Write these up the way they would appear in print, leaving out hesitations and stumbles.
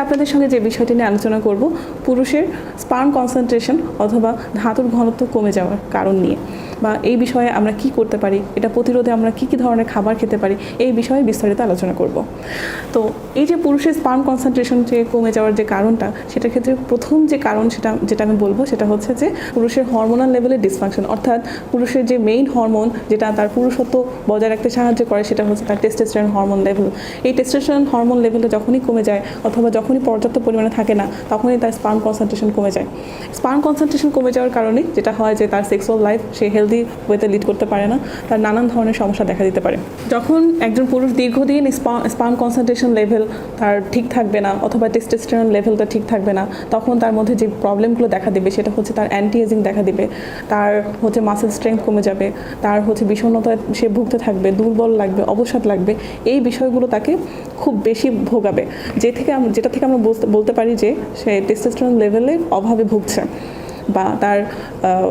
আপনাদের সঙ্গে যে বিষয়টি নিয়ে আলোচনা করব পুরুষের স্পার্ম কনসেন্ট্রেশন অথবা ধাতুর ঘনত্ব কমে যাওয়ার কারণ নিয়ে, বা এই বিষয়ে আমরা কি করতে পারি, এটা প্রতিরোধে আমরা কি ধরনের খাবার খেতে পারি, এই বিষয়ে বিস্তারিত আলোচনা করব। তো এই যে পুরুষের স্পার্ম কনসেন্ট্রেশন যে কমে যাওয়ার যে কারণটা, সেটার ক্ষেত্রে প্রথম যে কারণ যেটা আমি বলবো সেটা হচ্ছে যে পুরুষের হরমোনাল লেভেলের ডিসফাংশন, অর্থাৎ পুরুষের যে মেইন হরমোন যেটা তার পুরুষত্ব বজায় রাখতে সাহায্য করে সেটা হচ্ছে তার টেস্টোস্টেরন হরমোন লেভেল। এই টেস্টোস্টেরন হরমোন লেভেলটা যখনই কমে যায় অথবা যখনই পর্যাপ্ত পরিমাণে থাকে না, তখনই তার স্পার্ম কনসেন্ট্রেশন কমে যায়। স্পার্ম কনসেন্ট্রেশন কমে যাওয়ার কারণে যেটা হয় যে তার সেক্সুয়াল লাইফ সে হেলদি ওয়েতে লিড করতে পারে না, তার নানান ধরনের সমস্যা দেখা দিতে পারে। যখন একজন পুরুষ দীর্ঘদিন স্পার্ম কনসেন্ট্রেশন লেভেল তার ঠিক থাকবে না অথবা টেস্টোস্টেরন লেভেলটা ঠিক থাকবে না, তখন তার মধ্যে যে প্রবলেমগুলো দেখা দিবে সেটা হচ্ছে তার অ্যান্টি এজিং দেখা দিবে, তার হচ্ছে মাসেল স্ট্রেংথ কমে যাবে, তার হচ্ছে বিষণ্ণতায় সে ভুগতে থাকবে, দুর্বল লাগবে, অবসাদ লাগবে। এই বিষয়গুলো তাকে খুব বেশি ভোগাবে, যেটা থেকে আমরা বলতে পারি যে সে টেস্টোস্টেরন লেভেলের অভাবে ভুগছে বা তার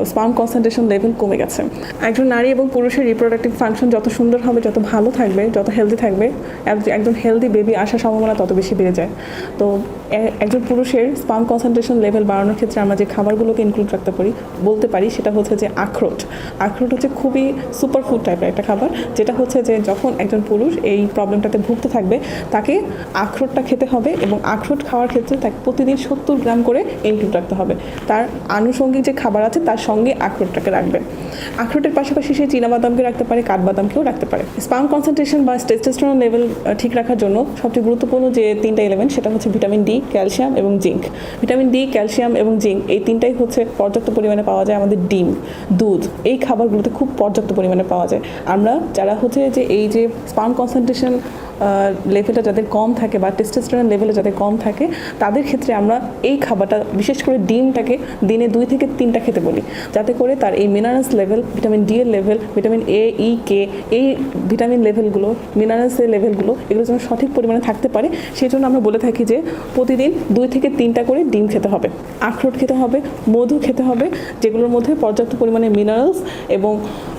স্পার্ম কনসেন্ট্রেশন লেভেল কমে গেছে। একজন নারী এবং পুরুষের রিপ্রোডাক্টিভ ফাংশন যত সুন্দর হবে, যত ভালো থাকবে, যত হেলদি থাকবে, একজন হেলদি বেবি আসার সম্ভাবনা তত বেশি বেড়ে যায়। তো একজন পুরুষের স্পার্ম কনসেন্ট্রেশন লেভেল বাড়ানোর ক্ষেত্রে আমরা যে খাবারগুলোকে ইনক্লুড বলতে পারি সেটা হচ্ছে যে আখরোট হচ্ছে খুবই সুপার ফুড টাইপের একটা খাবার, যেটা হচ্ছে যে যখন একজন পুরুষ এই প্রবলেমটাতে ভুগতে থাকবে তাকে আখরোটটা খেতে হবে, এবং আখরোট খাওয়ার ক্ষেত্রে তাকে প্রতিদিন 70 গ্রাম করে ইনক্লুড রাখতে হবে। তার আনুষঙ্গিক যে খাবার আছে তার সঙ্গে আখরোটটাকে রাখবে। আখরোটের পাশাপাশি সে চীনাবাদামকে রাখতে পারে, কাঠবাদামকেও রাখতে পারে। স্পার্ম কনসেন্ট্রেশন বা টেস্টোস্টেরন লেভেল ঠিক রাখার জন্য সবচেয়ে গুরুত্বপূর্ণ যে 3টা এলিমেন্ট সেটা হচ্ছে ভিটামিন ডি, ক্যালসিয়াম এবং জিঙ্ক। ভিটামিন ডি, ক্যালসিয়াম এবং জিঙ্ক এই 3টাই হচ্ছে পর্যাপ্ত পরিমাণে পাওয়া যায় আমাদের ডিম, দুধ, এই খাবারগুলোতে খুব পর্যাপ্ত পরিমাণে পাওয়া যায়। আমরা যারা হচ্ছে যে এই যে স্পার্ম কনসেন্ট্রেশন লেভেলটা যাদের কম থাকে বা টেস্টোস্টেরন লেভেলে যাদের কম থাকে, তাদের ক্ষেত্রে আমরা এই খাবারটা বিশেষ করে ডিমটাকে দিনে 2 থেকে 3টা খেতে বলি, যাতে করে তার এই মিনারেলস লেভেল, ভিটামিন ডি এর লেভেল, ভিটামিন এ, ই, কে, এই ভিটামিন লেভেলগুলো, মিনারেলসের লেভেলগুলো এগুলো যেন সঠিক পরিমাণে থাকতে পারে। সেই জন্য আমরা বলে থাকি যে প্রতিদিন 2 থেকে 3টা করে ডিম খেতে হবে, আখরোট খেতে হবে, মধু খেতে হবে, যেগুলোর মধ্যে পর্যাপ্ত পরিমাণে মিনারেলস এবং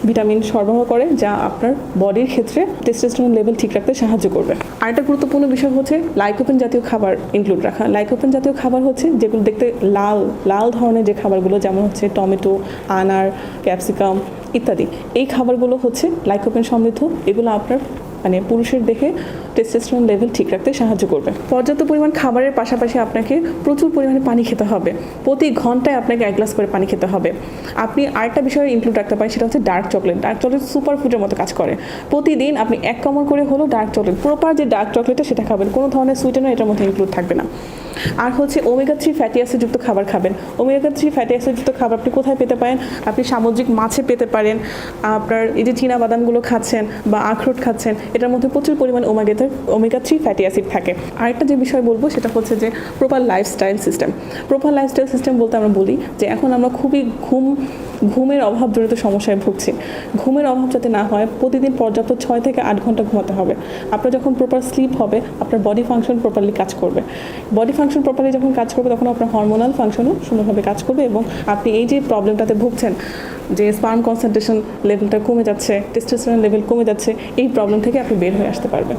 ভিটামিন সরবরাহ করে, যা আপনার বডির ক্ষেত্রে টেস্টোস্টেরন লেভেল ঠিক রাখতে সাহায্য করবে। আরেকটা গুরুত্বপূর্ণ বিষয় হচ্ছে লাইকোপেন জাতীয় খাবার ইনক্লুড রাখা। লাইকোপেন জাতীয় খাবার হচ্ছে যেগুলো দেখতে লাল ধরনের যে খাবারগুলো, যেমন হচ্ছে টমেটো, আনার, ক্যাপসিকাম ইত্যাদি, এই খাবারগুলো হচ্ছে লাইকোপেন সমৃদ্ধ। এগুলো আপনার পুরুষের দেহে টেস্টোস্টেরন লেভেল ঠিক রাখতে সাহায্য করবে। পর্যাপ্ত পরিমাণ খাবারের পাশাপাশি আপনাকে প্রচুর পরিমাণে পানি খেতে হবে। প্রতি ঘন্টায় আপনাকে 1 গ্লাস করে পানি খেতে হবে। আপনি আরেকটা বিষয় ইনক্লুড রাখতে পারেন, সেটা হচ্ছে ডার্ক চকলেট সুপার ফুডের মতো কাজ করে। প্রতিদিন আপনি 1 কামড় করে হলো ডার্ক চকলেট, প্রপার যে ডার্ক চকলেটটা সেটা খাবেন, কোনো ধরনের সুইটেনার এটার মধ্যে ইনক্লুড থাকবে না। আর হচ্ছে ওমেগা 3 ফ্যাটি অ্যাসিডযুক্ত খাবার খাবেন। ওমেগা 3 ফ্যাটি অ্যাসিডযুক্ত খাবার আপনি কোথায় পেতে পারেন? আপনি সামুদ্রিক মাছে পেতে পারেন, আপনার এই যে চীনা বাদামগুলো খাচ্ছেন বা আখরোট খাচ্ছেন, এটার মধ্যে প্রচুর পরিমাণ ওমেগা 3 ফ্যাটি অ্যাসিড থাকে। আরেকটা যে বিষয় বলবো সেটা হচ্ছে যে প্রপার লাইফস্টাইল সিস্টেম বলতে আমরা বলি যে এখন আমরা খুবই ঘুমের অভাবজনিত সমস্যায় ভুগছি। ঘুমের অভাব যাতে না হয়, প্রতিদিন পর্যাপ্ত 6 থেকে 8 ঘন্টা ঘুমাতে হবে। আপনার যখন প্রপার স্লিপ হবে, আপনার বডি ফাংশন প্রপারলি কাজ করবে। বডি ফাংশন প্রপারলি যখন কাজ করবে, তখন আপনার হরমোনাল ফাংশনও সুন্দরভাবে কাজ করবে, এবং আপনি এই যে প্রবলেমটাতে ভুগছেন যে স্পার্ম কনসেন্ট্রেশন লেভেলটা কমে যাচ্ছে, টেস্টোস্টেরন লেভেল কমে যাচ্ছে, এই প্রবলেম থেকে আপনি বের হয়ে আসতে পারবেন।